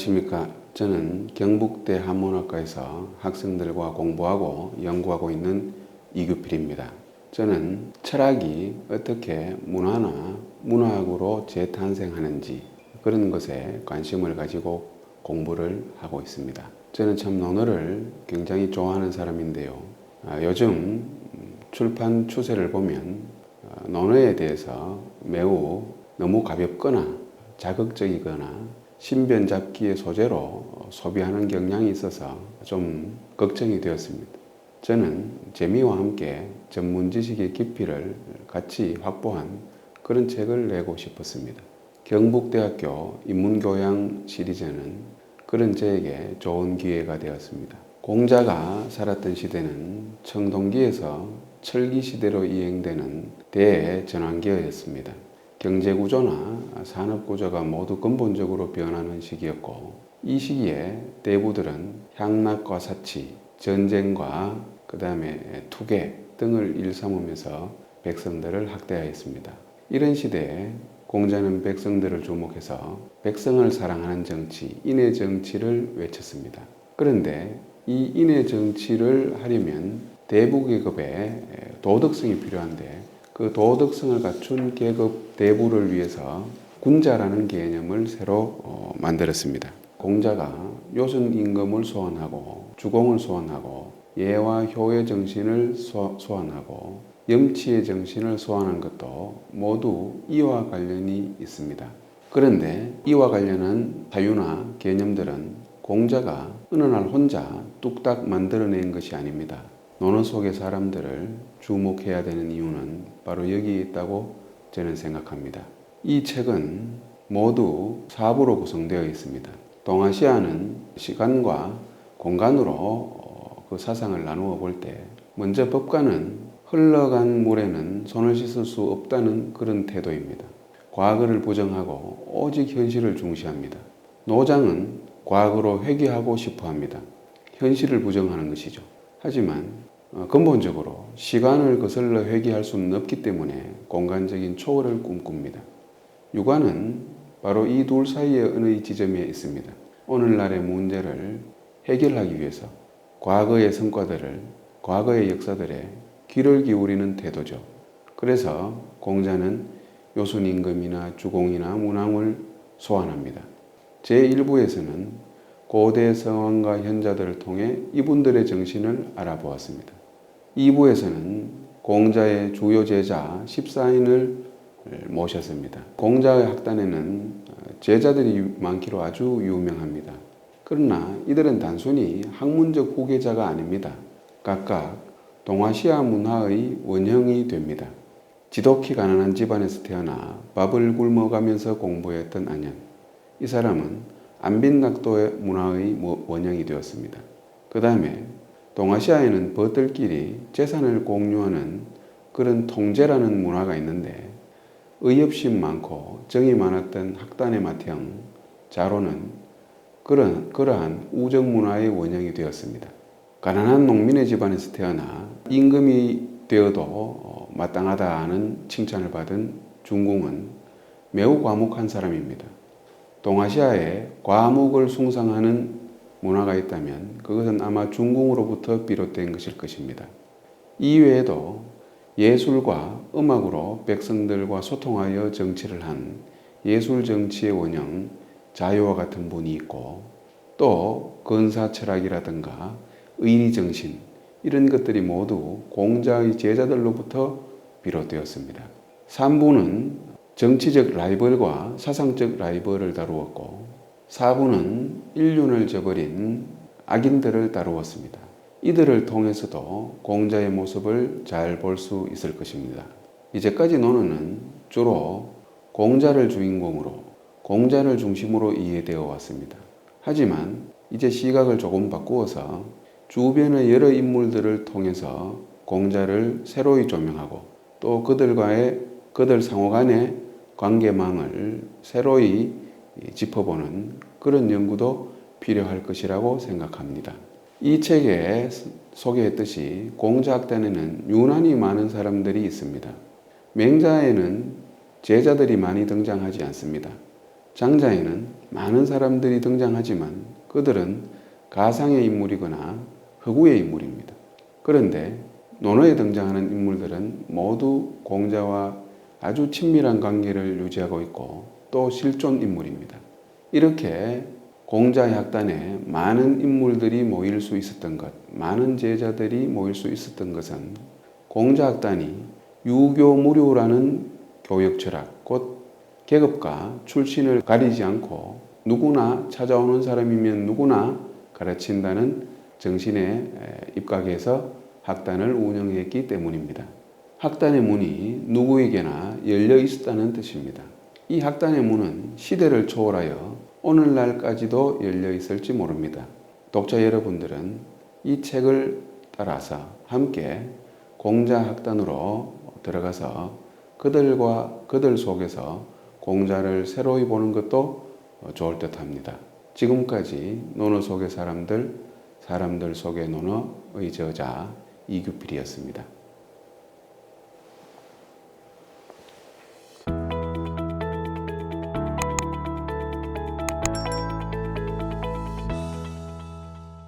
안녕하십니까. 저는 경북대 한문학과에서 학생들과 공부하고 연구하고 있는 이규필입니다. 저는 철학이 어떻게 문화나 문화학으로 재탄생하는지 그런 것에 관심을 가지고 공부를 하고 있습니다. 저는 참 논어를 굉장히 좋아하는 사람인데요. 요즘 출판 추세를 보면 논어에 대해서 매우 너무 가볍거나 자극적이거나 신변 잡기의 소재로 소비하는 경향이 있어서 좀 걱정이 되었습니다. 저는 재미와 함께 전문 지식의 깊이를 같이 확보한 그런 책을 내고 싶었습니다. 경북대학교 인문교양 시리즈는 그런 저에게 좋은 기회가 되었습니다. 공자가 살았던 시대는 청동기에서 철기시대로 이행되는 대전환기였습니다. 경제구조나 산업구조가 모두 근본적으로 변하는 시기였고, 이 시기에 대부들은 향락과 사치, 전쟁과 그 다음에 투계 등을 일삼으면서 백성들을 학대하였습니다. 이런 시대에 공자는 백성들을 주목해서 백성을 사랑하는 정치, 인의 정치를 외쳤습니다. 그런데 이 인의 정치를 하려면 대부계급의 도덕성이 필요한데 그 도덕성을 갖춘 계급 대부를 위해서 군자라는 개념을 새로 만들었습니다. 공자가 요순 임금을 소환하고 주공을 소환하고 예와 효의 정신을 소환하고 염치의 정신을 소환한 것도 모두 이와 관련이 있습니다. 그런데 이와 관련한 사유나 개념들은 공자가 어느 날 혼자 뚝딱 만들어낸 것이 아닙니다. 논어 속의 사람들을 주목해야 되는 이유는 바로 여기에 있다고 저는 생각합니다. 이 책은 모두 4부로 구성되어 있습니다. 동아시아는 시간과 공간으로 그 사상을 나누어 볼 때 먼저 법가는 흘러간 물에는 손을 씻을 수 없다는 그런 태도입니다. 과거를 부정하고 오직 현실을 중시합니다. 노장은 과거로 회귀하고 싶어 합니다. 현실을 부정하는 것이죠. 하지만 근본적으로 시간을 거슬러 회귀할 수는 없기 때문에 공간적인 초월을 꿈꿉니다. 유관은 바로 이 둘 사이의 어느 지점에 있습니다. 오늘날의 문제를 해결하기 위해서 과거의 성과들을, 과거의 역사들에 귀를 기울이는 태도죠. 그래서 공자는 요순 임금이나 주공이나 문왕을 소환합니다. 제1부에서는 고대 성왕과 현자들을 통해 이분들의 정신을 알아보았습니다. 2부에서는 공자의 주요 제자 14인을 모셨습니다. 공자의 학단에는 제자들이 많기로 아주 유명합니다. 그러나 이들은 단순히 학문적 후계자가 아닙니다. 각각 동아시아 문화의 원형이 됩니다. 지독히 가난한 집안에서 태어나 밥을 굶어가면서 공부했던 안현. 이 사람은 안빈낙도의 문화의 원형이 되었습니다. 그 다음에 동아시아에는 벗들끼리 재산을 공유하는 그런 통제라는 문화가 있는데 의협심 많고 정이 많았던 학단의 맏형 자로는 그러한 우정 문화의 원형이 되었습니다. 가난한 농민의 집안에서 태어나 임금이 되어도 마땅하다 하는 칭찬을 받은 중궁은 매우 과묵한 사람입니다. 동아시아에 과묵을 숭상하는 문화가 있다면 그것은 아마 중궁으로부터 비롯된 것일 것입니다. 이외에도 예술과 음악으로 백성들과 소통하여 정치를 한 예술 정치의 원형 자유와 같은 분이 있고 또 건사 철학이라든가 의리정신 이런 것들이 모두 공자의 제자들로부터 비롯되었습니다. 3부는 정치적 라이벌과 사상적 라이벌을 다루었고 4부는 인륜을 저버린 악인들을 다루었습니다. 이들을 통해서도 공자의 모습을 잘 볼 수 있을 것입니다. 이제까지 논어는 주로 공자를 주인공으로 공자를 중심으로 이해되어 왔습니다. 하지만 이제 시각을 조금 바꾸어서 주변의 여러 인물들을 통해서 공자를 새로이 조명하고 또 그들 상호 간의 관계망을 새로이 짚어보는 그런 연구도 필요할 것이라고 생각합니다. 이 책에 소개했듯이 공자학단에는 유난히 많은 사람들이 있습니다. 맹자에는 제자들이 많이 등장하지 않습니다. 장자에는 많은 사람들이 등장하지만 그들은 가상의 인물이거나 허구의 인물입니다. 그런데 논어에 등장하는 인물들은 모두 공자와 아주 친밀한 관계를 유지하고 있고 또 실존 인물입니다. 이렇게 공자의 학단에 많은 인물들이 모일 수 있었던 것, 많은 제자들이 모일 수 있었던 것은 공자 학단이 유교무료라는 교육 철학, 곧 계급과 출신을 가리지 않고 누구나 찾아오는 사람이면 누구나 가르친다는 정신에 입각해서 학단을 운영했기 때문입니다. 학단의 문이 누구에게나 열려 있었다는 뜻입니다. 이 학단의 문은 시대를 초월하여 오늘날까지도 열려 있을지 모릅니다. 독자 여러분들은 이 책을 따라서 함께 공자 학단으로 들어가서 그들 속에서 공자를 새로이 보는 것도 좋을 듯 합니다. 지금까지 논어 속의 사람들 속의 논어의 저자 이규필이었습니다.